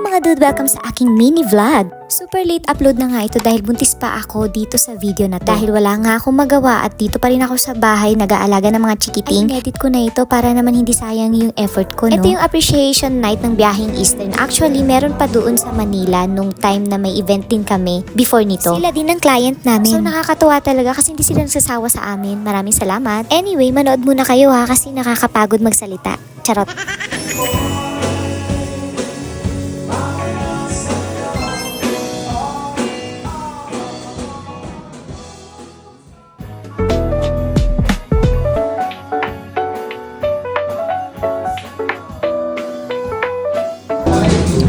Hello mga dude! Welcome sa aking mini vlog. Super late upload na nga ito dahil buntis pa ako dito sa video na to. Dahil wala nga akong magawa at dito pa rin ako sa bahay nag-aalaga ng mga chikiting. Ay, edit ko na ito para naman hindi sayang yung effort ko, no? Ito yung appreciation night ng biyaheng Eastern. Actually, meron pa doon sa Manila nung time na may event din kami before nito. Sila din ang client namin. So nakakatuwa talaga kasi hindi sila nagsasawa sa amin. Maraming salamat. Anyway, manood muna kayo ha kasi nakakapagod magsalita. Charot.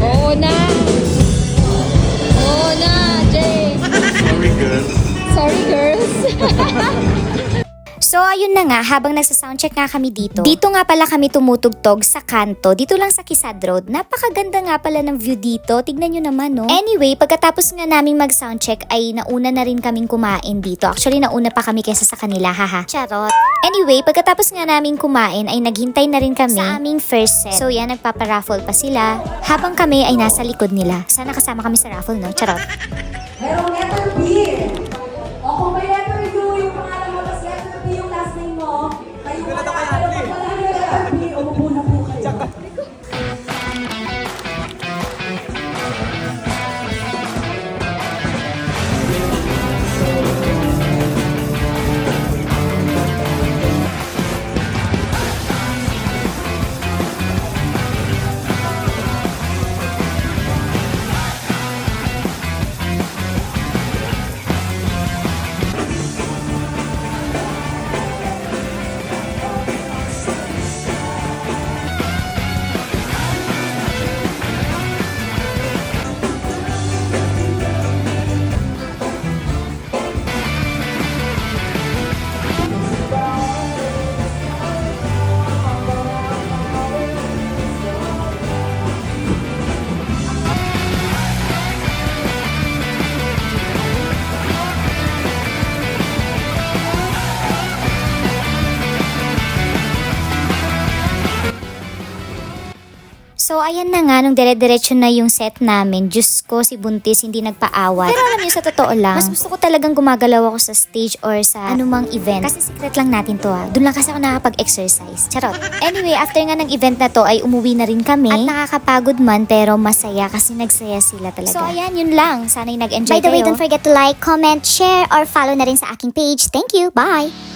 Oo na! Oo na, Jay! Sorry, girls! So ayun na nga, habang nagsa-soundcheck nga kami dito nga pala kami tumutugtog sa kanto, dito lang sa Quezad Road. Napakaganda nga pala ng view dito, tignan nyo naman, no? Anyway, pagkatapos nga naming mag-soundcheck ay nauna na rin kaming kumain dito. Actually, nauna pa kami kaysa sa kanila, haha. Charot. Anyway, pagkatapos nga naming kumain ay naghintay na rin kami sa aming first set. So yan, nagpaparaffle pa sila habang kami ay nasa likod nila. Sana kasama kami sa raffle, no? Charot. Merong letter B. O kung may letter U, yung pangalan mo, tapos letter B yung last name mo, kayo wala yung letter B, umupo na po kayo. So ayan na nga, nung dire-diretso na yung set namin, Diyos ko, si Buntis hindi nagpaawat. Pero alam niyo, sa totoo lang, mas gusto ko talagang gumagalaw ako sa stage or sa anumang event. Kasi secret lang natin to ha. Doon lang kasi ako nakapag-exercise. Charot. Anyway, after nga ng event na to ay umuwi na rin kami. At nakakapagod man pero masaya kasi nagsaya sila talaga. So ayan, yun lang. Sana'y nag-enjoy kayo. By the way, don't forget to like, comment, share, or follow na rin sa aking page. Thank you. Bye!